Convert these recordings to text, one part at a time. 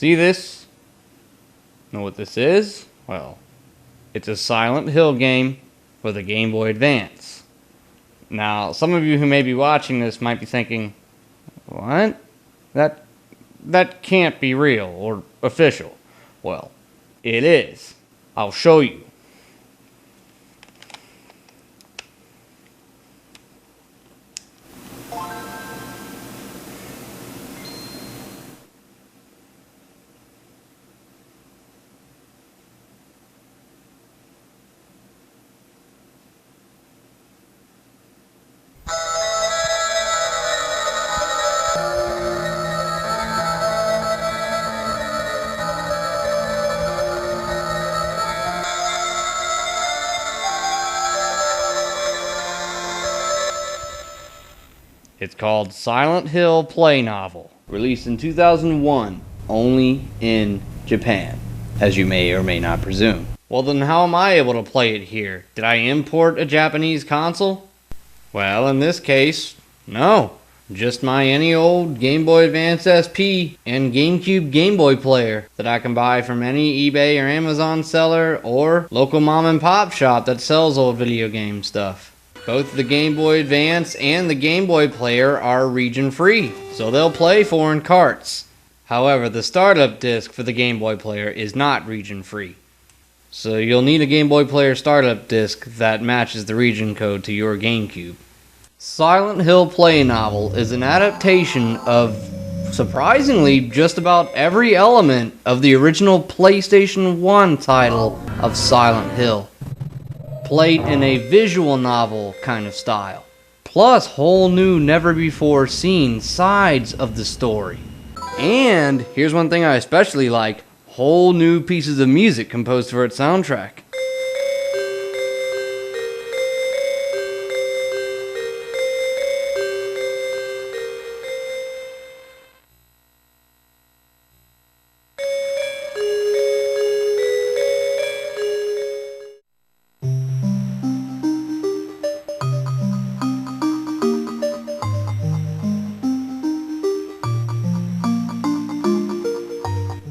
See this? Know what this is? Well, it's a Silent Hill game for the Game Boy Advance. Now, some of you who may be watching this might be thinking, what? That can't be real or official. Well, it is. I'll show you. It's called Silent Hill Play Novel, released in 2001, only in Japan, as you may or may not presume. Well then how am I able to play it here? Did I import a Japanese console? Well, in this case, no. Just my any old Game Boy Advance SP and GameCube Game Boy player that I can buy from any eBay or Amazon seller or local mom and pop shop that sells old video game stuff. Both the Game Boy Advance and the Game Boy player are region free, so they'll play foreign carts. However, the startup disc for the Game Boy player is not region free. So you'll need a Game Boy player startup disc that matches the region code to your GameCube. Silent Hill Play Novel is an adaptation of, surprisingly, just about every element of the original PlayStation 1 title of Silent Hill, played in a visual novel kind of style, plus whole new never-before-seen sides of the story. And here's one thing I especially like, whole new pieces of music composed for its soundtrack.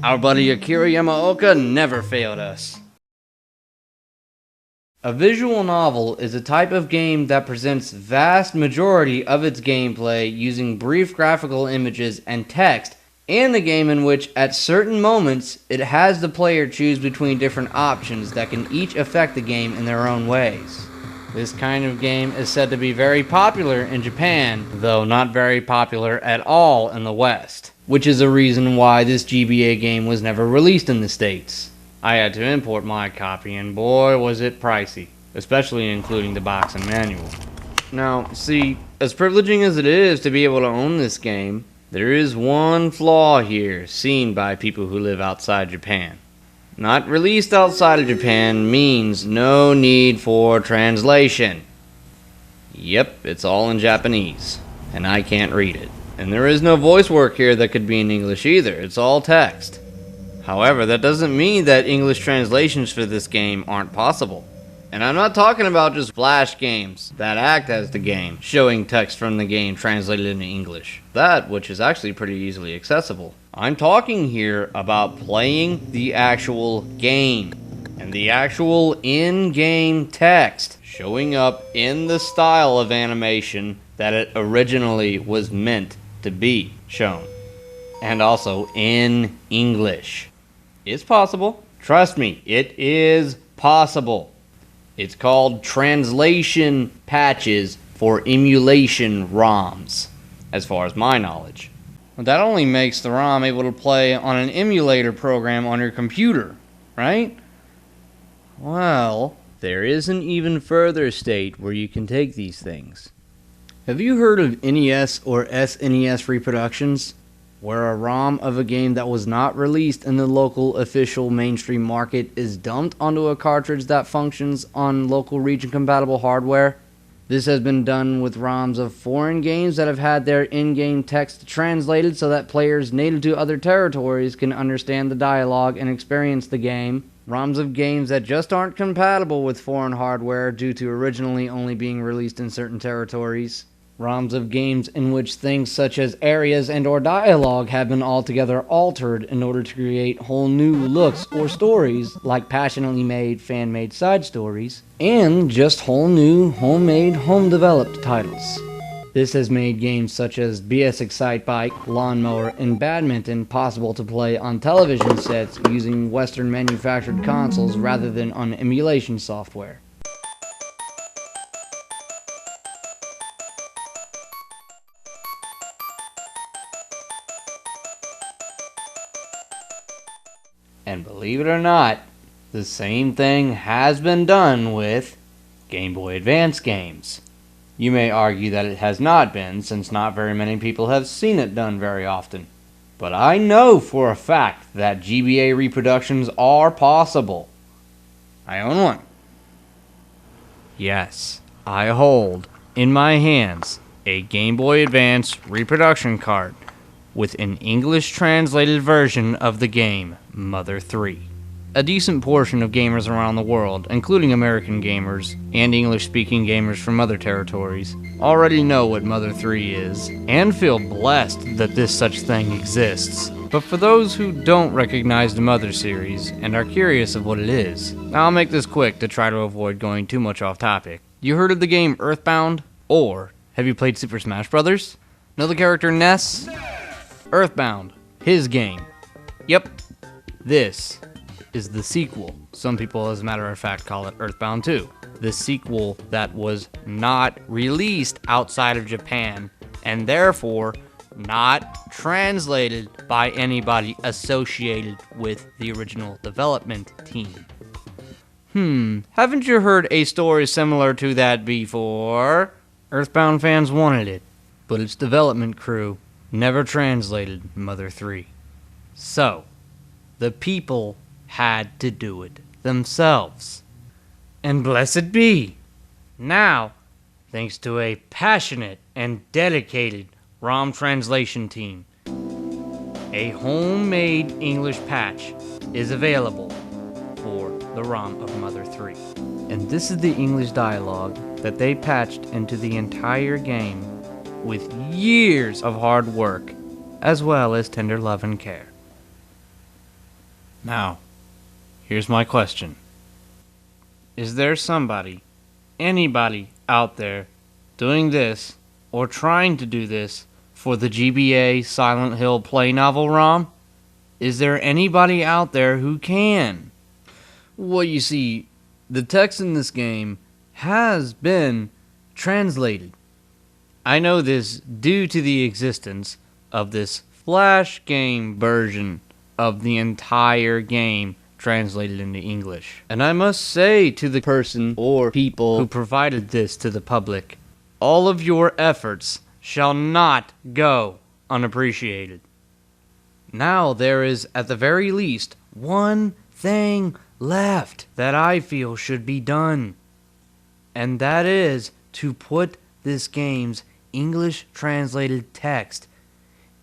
Our buddy Akira Yamaoka never failed us. A visual novel is a type of game that presents vast majority of its gameplay using brief graphical images and text, and the game in which at certain moments it has the player choose between different options that can each affect the game in their own ways. This kind of game is said to be very popular in Japan, though not very popular at all in the West, which is a reason why this GBA game was never released in the States. I had to import my copy, and boy was it pricey, especially including the box and manual. Now, see, as privileging as it is to be able to own this game, there is one flaw here seen by people who live outside Japan. Not released outside of Japan means no need for translation. Yep, it's all in Japanese, and I can't read it. And there is no voice work here that could be in English either, it's all text. However, that doesn't mean that English translations for this game aren't possible. And I'm not talking about just flash games that act as the game, showing text from the game translated into English. That, which is actually pretty easily accessible. I'm talking here about playing the actual game, and the actual in-game text showing up in the style of animation that it originally was meant to be shown. And also in English. It's possible. Trust me, it is possible. It's called translation patches for emulation ROMs, as far as my knowledge. But that only makes the ROM able to play on an emulator program on your computer, right? Well, there is an even further state where you can take these things. Have you heard of NES or SNES reproductions? Where a ROM of a game that was not released in the local official mainstream market is dumped onto a cartridge that functions on local region compatible hardware. This has been done with ROMs of foreign games that have had their in-game text translated so that players native to other territories can understand the dialogue and experience the game. ROMs of games that just aren't compatible with foreign hardware due to originally only being released in certain territories. ROMs of games in which things such as areas and or dialogue have been altogether altered in order to create whole new looks or stories, like passionately made, fan-made side stories, and just whole new, homemade, home-developed titles. This has made games such as BS Excitebike, Lawnmower, and Badminton possible to play on television sets using Western manufactured consoles rather than on emulation software. And believe it or not, the same thing has been done with Game Boy Advance games. You may argue that it has not been, since not very many people have seen it done very often. But I know for a fact that GBA reproductions are possible. I own one. Yes, I hold in my hands a Game Boy Advance reproduction cart with an English translated version of the game Mother 3. A decent portion of gamers around the world, including American gamers and English-speaking gamers from other territories, already know what Mother 3 is, and feel blessed that this such thing exists. But for those who don't recognize the Mother series and are curious of what it is, I'll make this quick to try to avoid going too much off topic. You heard of the game Earthbound? Or have you played Super Smash Bros? Know the character Ness? Earthbound, his game. Yep, this is the sequel. Some people, as a matter of fact, call it Earthbound 2. The sequel that was not released outside of Japan, and therefore not translated by anybody associated with the original development team. Haven't you heard a story similar to that before? Earthbound fans wanted it, but its development crew never translated Mother 3. So, the people had to do it themselves. And blessed be, now, thanks to a passionate and dedicated ROM translation team, a homemade English patch is available for the ROM of Mother 3. And this is the English dialogue that they patched into the entire game with years of hard work, as well as tender love and care. Now, here's my question. Is there somebody, anybody out there, doing this, or trying to do this, for the GBA Silent Hill Play Novel ROM? Is there anybody out there who can? Well, you see, the text in this game has been translated. I know this due to the existence of this Flash game version of the entire game translated into English. And I must say to the person or people who provided this to the public, all of your efforts shall not go unappreciated. Now there is, at the very least, one thing left that I feel should be done. And that is to put this game's English translated text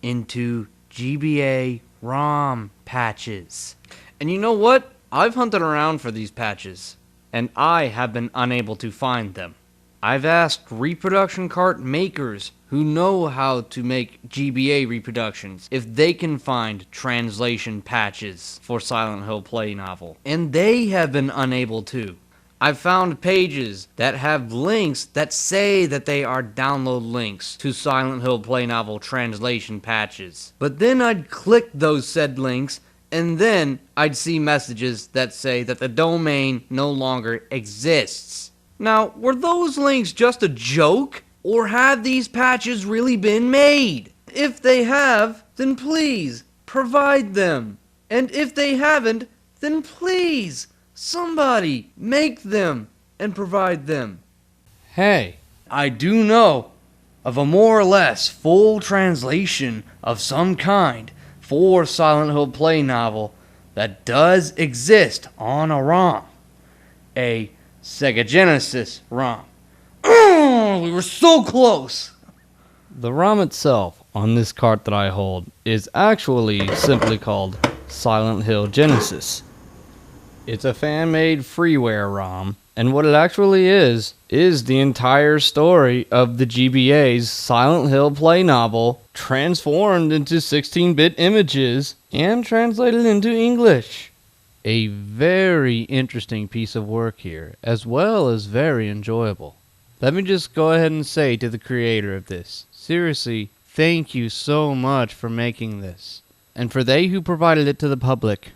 into GBA ROM patches. And you know what? I've hunted around for these patches, and I have been unable to find them. I've asked reproduction cart makers who know how to make GBA reproductions if they can find translation patches for Silent Hill Play Novel, and they have been unable to. I've found pages that have links that say that they are download links to Silent Hill Play Novel translation patches. But then I'd click those said links, and then I'd see messages that say that the domain no longer exists. Now, were those links just a joke? Or have these patches really been made? If they have, then please, provide them. And if they haven't, then please, somebody, make them and provide them. Hey, I do know of a more or less full translation of some kind for Silent Hill Play Novel that does exist on a ROM. A Sega Genesis ROM. We were so close! The ROM itself on this cart that I hold is actually simply called Silent Hill Genesis. It's a fan-made freeware ROM And what it actually is the entire story of the GBA's Silent Hill play novel transformed into 16-bit images and translated into English. A very interesting piece of work here, as well as very enjoyable. Let me just go ahead and say to the creator of this, seriously, thank you so much for making this. And for they who provided it to the public,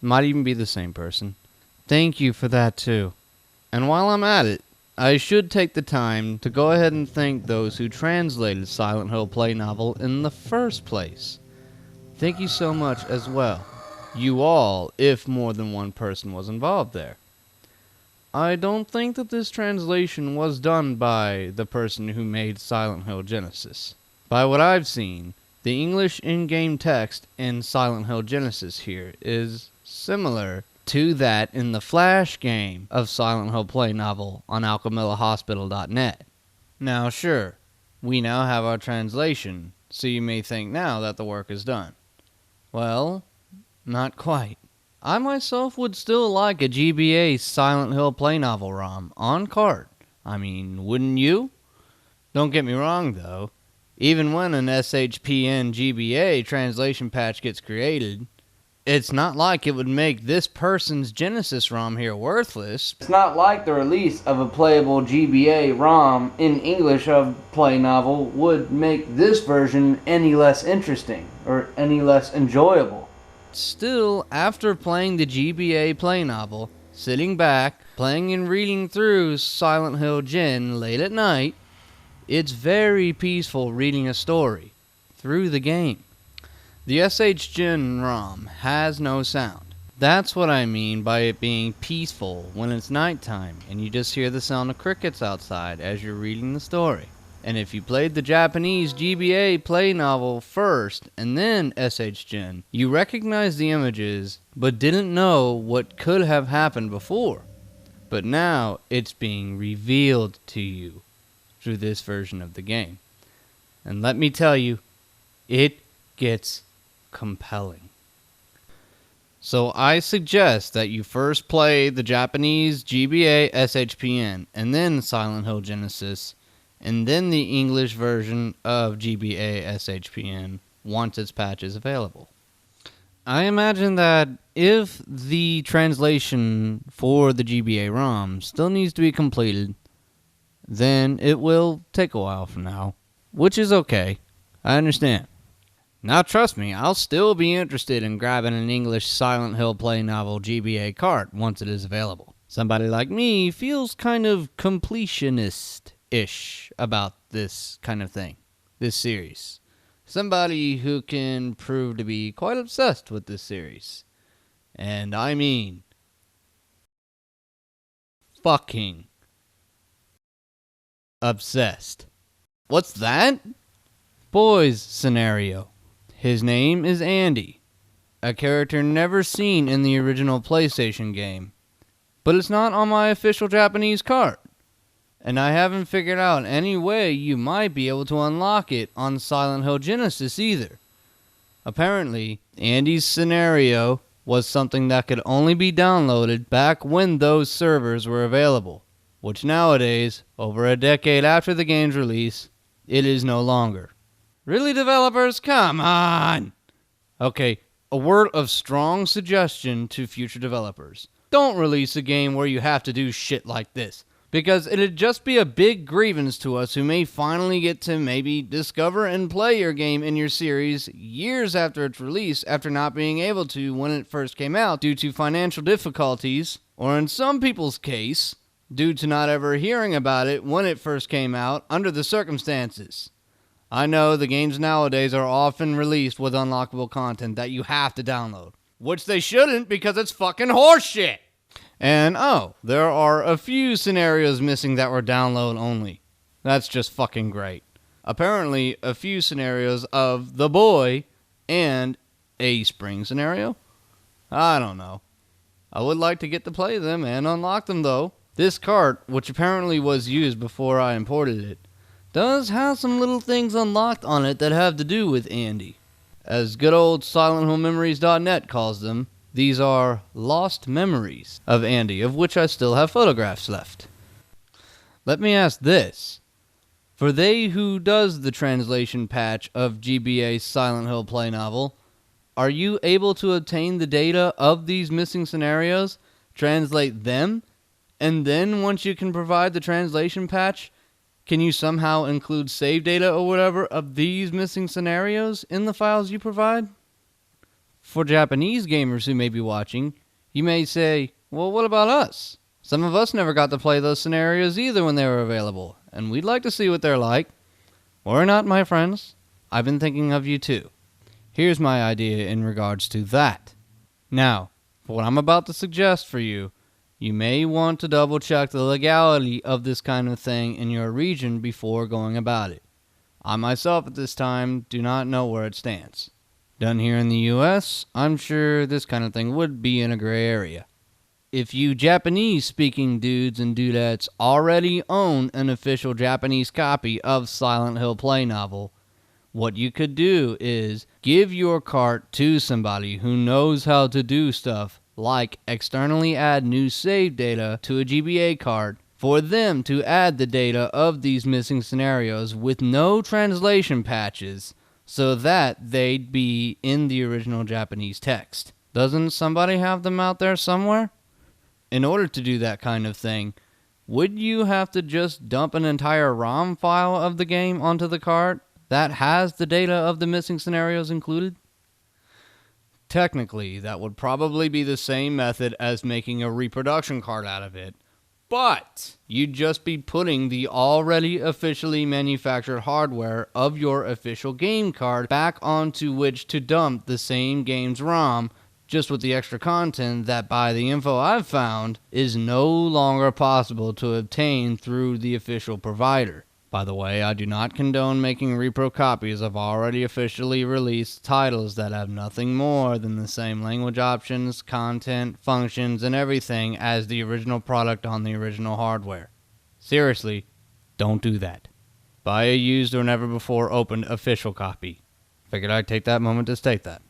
might even be the same person, thank you for that too. And while I'm at it, I should take the time to go ahead and thank those who translated Silent Hill play novel in the first place. Thank you so much as well. You all, if more than one person was involved there. I don't think that this translation was done by the person who made Silent Hill Genesis. By what I've seen, the English in-game text in Silent Hill Genesis here is similar to that in the Flash game of Silent Hill play novel on alchemillahospital.net. Now sure, we now have our translation, so you may think now that the work is done. Well, not quite. I myself would still like a GBA Silent Hill play novel ROM on cart. I mean, wouldn't you? Don't get me wrong though, even when an SHPN GBA translation patch gets created, it's not like it would make this person's Genesis ROM here worthless. It's not like the release of a playable GBA ROM in English of play novel would make this version any less interesting or any less enjoyable. Still, after playing the GBA play novel, sitting back, playing and reading through Silent Hill Gen late at night, it's very peaceful reading a story through the game. The SH Gen ROM has no sound. That's what I mean by it being peaceful when it's nighttime and you just hear the sound of crickets outside as you're reading the story. And if you played the Japanese GBA play novel first and then SH Gen, you recognize the images but didn't know what could have happened before. But now it's being revealed to you through this version of the game. And let me tell you, it gets compelling. So I suggest that you first play the Japanese GBA SHPN and then Silent Hill Genesis and then the English version of GBA SHPN once its patch is available. I imagine that if the translation for the GBA ROM still needs to be completed, then it will take a while from now, which is okay. I understand. Now trust me, I'll still be interested in grabbing an English Silent Hill play novel GBA cart once it is available. Somebody like me feels kind of completionist-ish about this kind of thing, this series. Somebody who can prove to be quite obsessed with this series. And I mean, fucking obsessed. What's that? Boys scenario. His name is Andy, a character never seen in the original PlayStation game, but it's not on my official Japanese cart, and I haven't figured out any way you might be able to unlock it on Silent Hill Genesis either. Apparently, Andy's scenario was something that could only be downloaded back when those servers were available, which nowadays, over a decade after the game's release, it is no longer. Really, developers? Come on! Okay, a word of strong suggestion to future developers. Don't release a game where you have to do shit like this, because it'd just be a big grievance to us who may finally get to maybe discover and play your game in your series years after its release after not being able to when it first came out due to financial difficulties, or in some people's case, due to not ever hearing about it when it first came out under the circumstances. I know the games nowadays are often released with unlockable content that you have to download, which they shouldn't because it's fucking horseshit. And there are a few scenarios missing that were download only. That's just fucking great. Apparently, a few scenarios of The Boy and a Spring scenario? I don't know. I would like to get to play them and unlock them though. This cart, which apparently was used before I imported it, does have some little things unlocked on it that have to do with Andy. As good old SilentHillMemories.net calls them, These are lost memories of Andy, of which I still have photographs left. Let me ask this. For they who does the translation patch of GBA's Silent Hill play novel, are you able to obtain the data of these missing scenarios, translate them, and then once you can provide the translation patch, can you somehow include save data or whatever of these missing scenarios in the files you provide? For Japanese gamers who may be watching, you may say, well, what about us? Some of us never got to play those scenarios either when they were available, and we'd like to see what they're like. Or not, my friends. I've been thinking of you too. Here's my idea in regards to that. Now, for what I'm about to suggest for you, you may want to double check the legality of this kind of thing in your region before going about it. I myself at this time do not know where it stands. Done here in the US, I'm sure this kind of thing would be in a gray area. If you Japanese-speaking dudes and dudettes already own an official Japanese copy of Silent Hill play novel, what you could do is give your cart to somebody who knows how to do stuff like externally add new save data to a GBA cart for them to add the data of these missing scenarios with no translation patches so that they'd be in the original Japanese text. Doesn't somebody have them out there somewhere? In order to do that kind of thing, would you have to just dump an entire ROM file of the game onto the cart that has the data of the missing scenarios included? Technically, that would probably be the same method as making a reproduction card out of it, but you'd just be putting the already officially manufactured hardware of your official game card back onto which to dump the same game's ROM, just with the extra content that, by the info I've found, is no longer possible to obtain through the official provider. By the way, I do not condone making repro copies of already officially released titles that have nothing more than the same language options, content, functions, and everything as the original product on the original hardware. Seriously, don't do that. Buy a used or never before opened official copy. Figured I'd take that moment to state that.